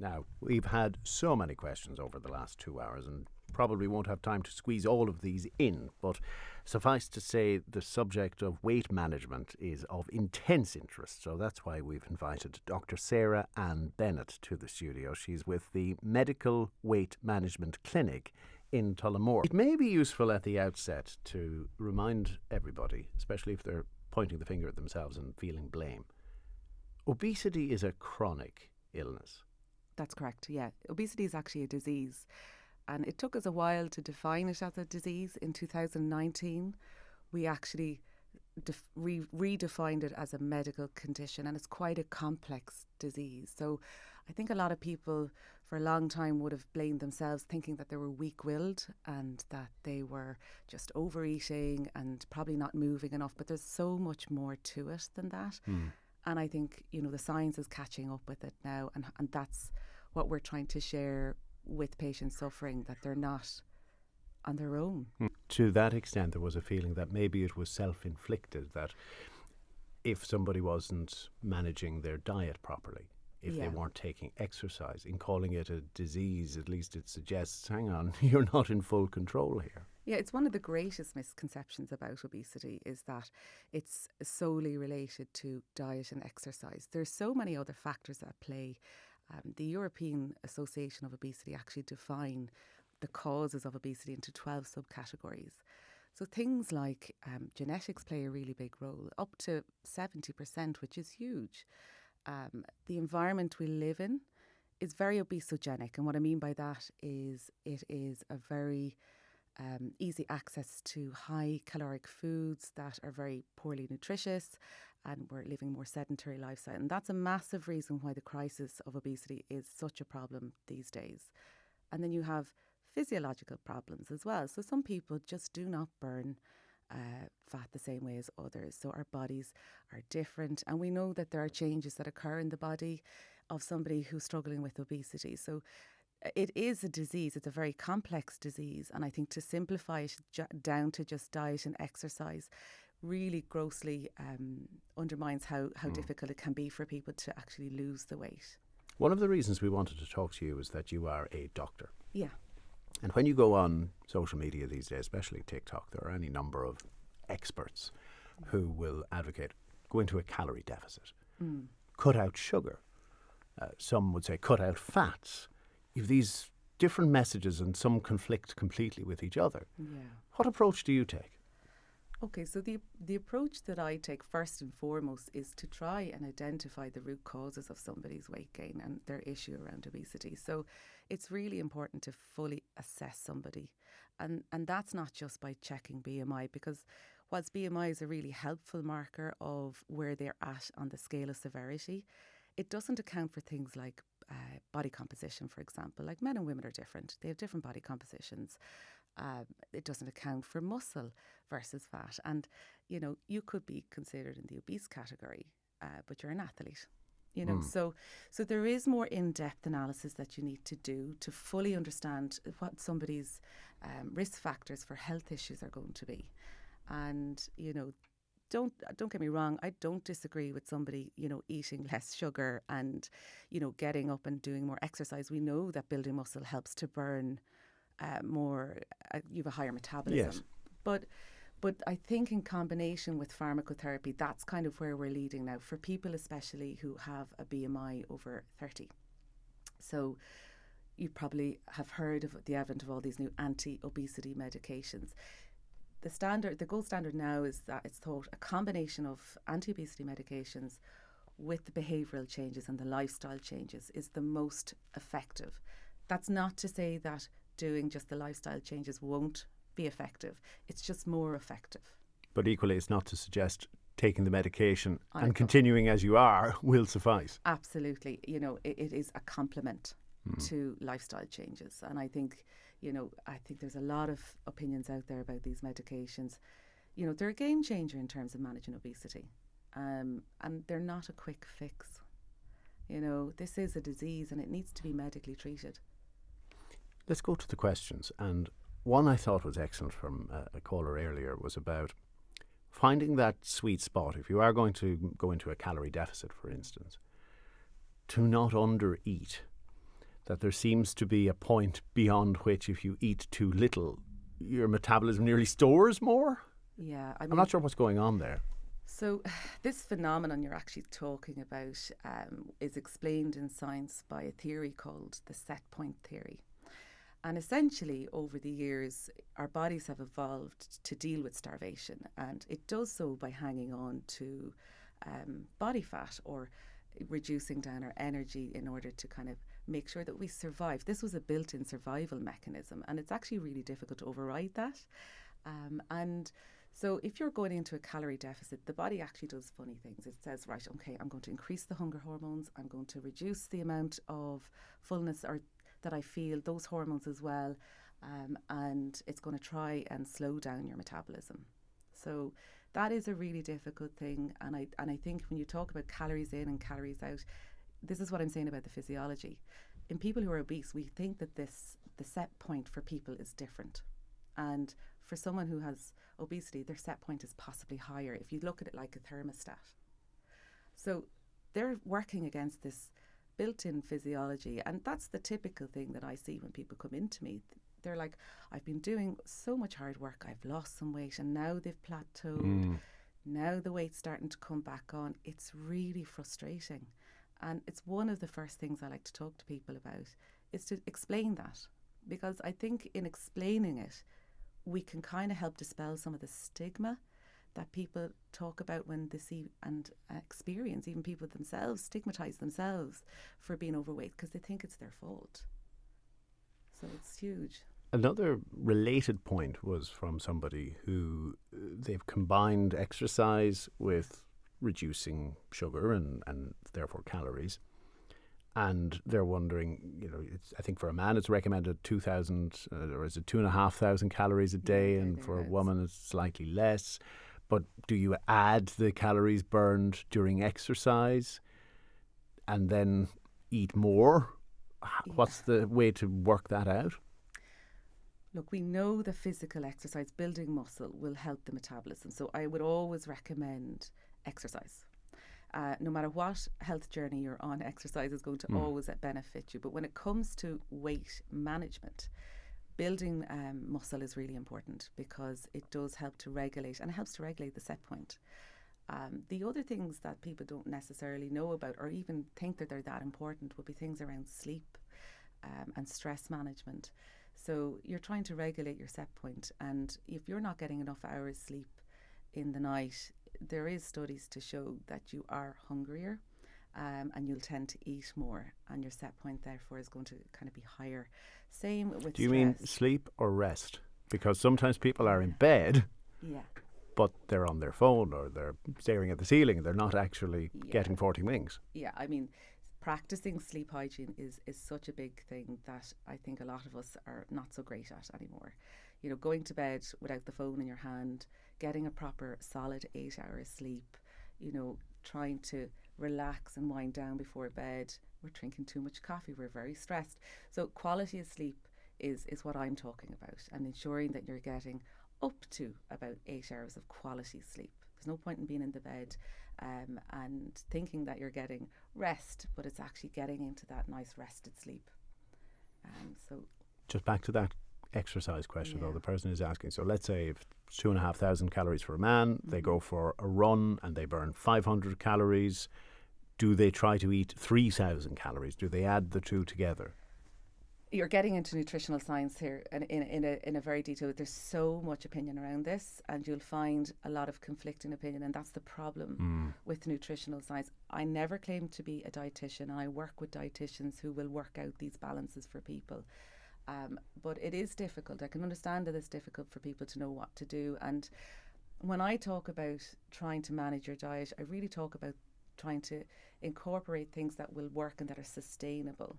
Now, we've had so many questions over the last 2 hours and probably won't have time to squeeze all of these in, but suffice to say the subject of weight management is of intense interest, so that's why we've invited Dr. Sarah Ann Bennett to the studio. She's with the Medical Weight Management Clinic in Tullamore. It may be useful at the outset to remind everybody, especially if they're pointing the finger at themselves and feeling blame, obesity is a chronic illness. That's correct, yeah. Obesity is actually a disease, and it took us a while to define it as a disease. In 2019, we actually redefined it as a medical condition, and it's quite a complex disease. So I think a lot of people for a long time would have blamed themselves, thinking that they were weak-willed and that they were just overeating and probably not moving enough, but there's so much more to it than that. And I think, the science is catching up with it now, and that's what we're trying to share with patients suffering, that they're not on their own. To that extent, there was a feeling that maybe it was self-inflicted, that if somebody wasn't managing their diet properly, if they weren't taking exercise, in calling it a disease, at least it suggests, hang on, you're not in full control here. Yeah, it's one of the greatest misconceptions about obesity is that it's solely related to diet and exercise. There's so many other factors at play. The European Association of Obesity actually define the causes of obesity into 12 subcategories. So things like genetics play a really big role, up to 70%, which is huge. The environment we live in is very obesogenic. And what I mean by that is it is a very easy access to high caloric foods that are very poorly nutritious, and we're living more sedentary lifestyle. And that's a massive reason why the crisis of obesity is such a problem these days. And then you have physiological problems as well. So some people just do not burn fat the same way as others. So our bodies are different. And we know that there are changes that occur in the body of somebody who's struggling with obesity. So it is a disease. It's a very complex disease. And I think to simplify it down to just diet and exercise really grossly undermines how difficult it can be for people to actually lose the weight. One of the reasons we wanted to talk to you is that you are a doctor. Yeah. And when you go on social media these days, especially TikTok, there are any number of experts who will advocate go into a calorie deficit, cut out sugar. Some would say cut out fats. You have these different messages and some conflict completely with each other. Yeah. What approach do you take? Okay, so the approach that I take first and foremost is to try and identify the root causes of somebody's weight gain and their issue around obesity. So it's really important to fully assess somebody. And that's not just by checking BMI, because whilst BMI is a really helpful marker of where they're at on the scale of severity, it doesn't account for things like body composition, for example. Like men and women are different. They have different body compositions. It doesn't account for muscle versus fat. And, you could be considered in the obese category, but you're an athlete. So there is more in-depth analysis that you need to do to fully understand what somebody's risk factors for health issues are going to be. And, don't get me wrong, I don't disagree with somebody, eating less sugar and, getting up and doing more exercise. We know that building muscle helps to burn more, you have a higher metabolism. Yes. But I think in combination with pharmacotherapy, that's kind of where we're leading now, for people especially who have a BMI over 30. So you probably have heard of the advent of all these new anti-obesity medications. The gold standard now is that it's thought a combination of anti-obesity medications with the behavioural changes and the lifestyle changes is the most effective. That's not to say that doing just the lifestyle changes won't be effective. It's just more effective. But equally, it's not to suggest taking the medication and continuing as you are will suffice. Absolutely. It is a complement to lifestyle changes. And I think there's a lot of opinions out there about these medications. They're a game changer in terms of managing obesity. And they're not a quick fix. This is a disease and it needs to be medically treated. Let's go to the questions. And one I thought was excellent from a caller earlier was about finding that sweet spot. If you are going to go into a calorie deficit, for instance, to not undereat. that there seems to be a point beyond which if you eat too little, your metabolism nearly stores more? Yeah, I'm not sure what's going on there. So, this phenomenon you're actually talking about is explained in science by a theory called the set point theory. And essentially, over the years, our bodies have evolved to deal with starvation, and it does so by hanging on to body fat or reducing down our energy in order to kind of make sure that we survive. This was a built-in survival mechanism, and it's actually really difficult to override that. And so if you're going into a calorie deficit, the body actually does funny things. It says, right, okay, I'm going to increase the hunger hormones. I'm going to reduce the amount of fullness or that I feel, those hormones as well. And it's going to try and slow down your metabolism. So that is a really difficult thing. And I think when you talk about calories in and calories out, this is what I'm saying about the physiology. In people who are obese, we think that the set point for people is different. And for someone who has obesity, their set point is possibly higher if you look at it like a thermostat. So they're working against this built-in physiology, and that's the typical thing that I see when people come into me. They're like, I've been doing so much hard work, I've lost some weight, and now they've plateaued. Now the weight's starting to come back on. It's really frustrating. And it's one of the first things I like to talk to people about, is to explain that. Because I think in explaining it, we can kind of help dispel some of the stigma that people talk about when they see and experience, even people themselves stigmatise themselves for being overweight because they think it's their fault. So it's huge. Another related point was from somebody who they've combined exercise with reducing sugar and therefore calories. And they're wondering, I think for a man it's recommended 2,000 or is it 2,500 calories a day, and for a woman it's slightly less. But do you add the calories burned during exercise and then eat more? What's the way to work that out? Look, we know that physical exercise, building muscle, will help the metabolism. So I would always recommend exercise. No matter what health journey you're on, exercise is going to always benefit you. But when it comes to weight management, building muscle is really important because it does help to regulate, and it helps to regulate the set point. The other things that people don't necessarily know about or even think that they're that important would be things around sleep and stress management. So you're trying to regulate your set point, and if you're not getting enough hours sleep in the night, there is studies to show that you are hungrier and you'll tend to eat more, and your set point therefore is going to kind of be higher. Same with Do you mean sleep or rest? Because sometimes people are in bed, but they're on their phone or they're staring at the ceiling. They're not actually getting 40 winks. Yeah, I mean, practicing sleep hygiene is such a big thing that I think a lot of us are not so great at anymore. Going to bed without the phone in your hand, getting a proper solid 8 hours sleep, trying to relax and wind down before bed. We're drinking too much coffee, we're very stressed. So quality of sleep is what I'm talking about, and ensuring that you're getting up to about 8 hours of quality sleep. There's no point in being in the bed and thinking that you're getting rest, but it's actually getting into that nice rested sleep. So just back to that exercise question though, the person is asking, so let's say if it's 2,500 calories for a man, they go for a run and they burn 500 calories. Do they try to eat 3,000 calories? Do they add the two together? You're getting into nutritional science here, and in a very detailed. There's so much opinion around this, and you'll find a lot of conflicting opinion, and that's the problem with nutritional science. I never claim to be a dietitian, and I work with dietitians who will work out these balances for people. But it is difficult. I can understand that it's difficult for people to know what to do. And when I talk about trying to manage your diet, I really talk about trying to incorporate things that will work and that are sustainable.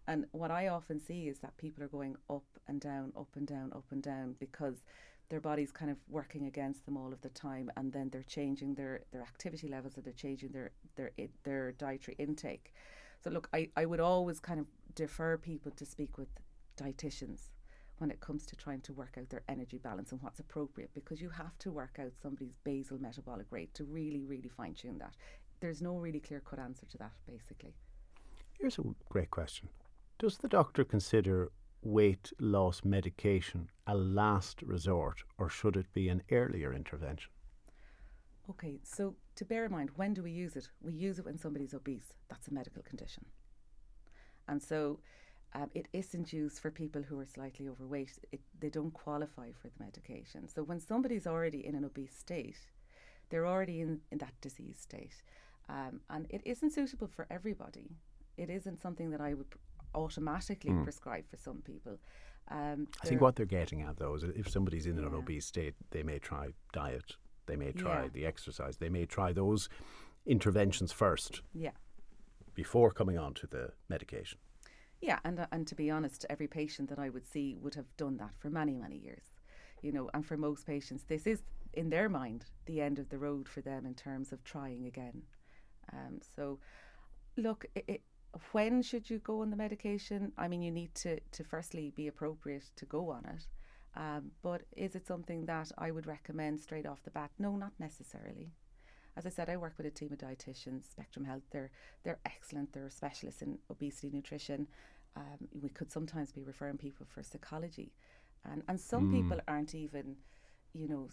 And what I often see is that people are going up and down, up and down, up and down, because their body's kind of working against them all of the time, and then they're changing their activity levels, or they're changing their dietary intake. So look, I would always kind of defer people to speak with dietitians when it comes to trying to work out their energy balance and what's appropriate, because you have to work out somebody's basal metabolic rate to really, really fine tune that. There's no really clear cut answer to that, basically. Here's a great question. Does the doctor consider weight loss medication a last resort, or should it be an earlier intervention? Okay, so to bear in mind, when do we use it? We use it when somebody's obese. That's a medical condition. And so it isn't used for people who are slightly overweight. They don't qualify for the medication. So when somebody's already in an obese state, they're already in that disease state. And it isn't suitable for everybody. It isn't something that I would automatically prescribe for some people. I think what they're getting at, though, is if somebody's in an obese state, they may try diet, they may try the exercise, they may try those interventions first before coming on to the medication. Yeah, and to be honest, every patient that I would see would have done that for many, many years. You know, and for most patients, this is, in their mind, the end of the road for them in terms of trying again. So, look, when should you go on the medication? I mean, you need to firstly be appropriate to go on it. But is it something that I would recommend straight off the bat? No, not necessarily. As I said, I work with a team of dietitians, Spectrum Health. They're excellent. They're specialists in obesity nutrition. We could sometimes be referring people for psychology. And some people aren't even,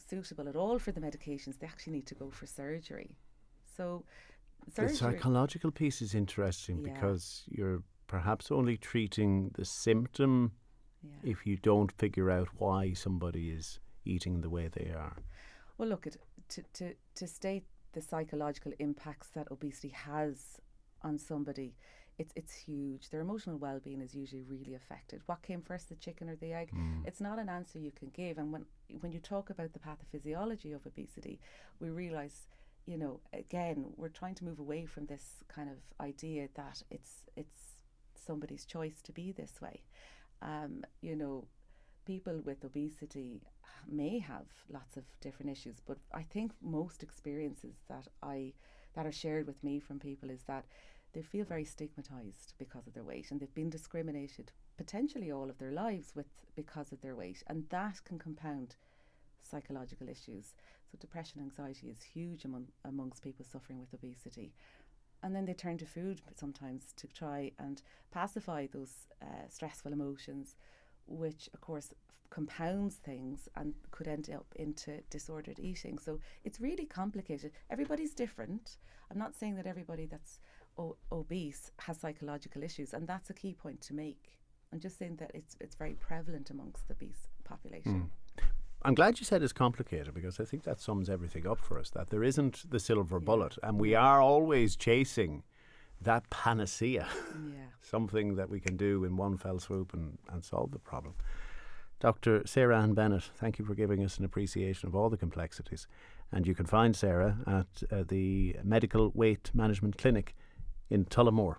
suitable at all for the medications. They actually need to go for surgery. So surgery. The psychological piece is interesting because you're perhaps only treating the symptom if you don't figure out why somebody is eating the way they are. Well, look, to state the psychological impacts that obesity has on somebody, it's huge. Their emotional well-being is usually really affected. What came first, the chicken or the egg? It's not an answer you can give. And when you talk about the pathophysiology of obesity, we realise, again, we're trying to move away from this kind of idea that it's somebody's choice to be this way. People with obesity may have lots of different issues, but I think most experiences that are shared with me from people is that they feel very stigmatized because of their weight, and they've been discriminated potentially all of their lives because of their weight, and that can compound psychological issues. So depression, anxiety is huge amongst people suffering with obesity. And then they turn to food sometimes to try and pacify those stressful emotions, which of course compounds things and could end up into disordered eating. So it's really complicated. Everybody's different. I'm not saying that everybody that's obese has psychological issues, and that's a key point to make. I'm just saying that it's very prevalent amongst the obese population. I'm glad you said it's complicated, because I think that sums everything up for us, that there isn't the silver bullet, and we are always chasing that panacea, something that we can do in one fell swoop and solve the problem. Dr. Sarah Ann Bennett, thank you for giving us an appreciation of all the complexities. And you can find Sarah at the Medical Weight Management Clinic in Tullamore.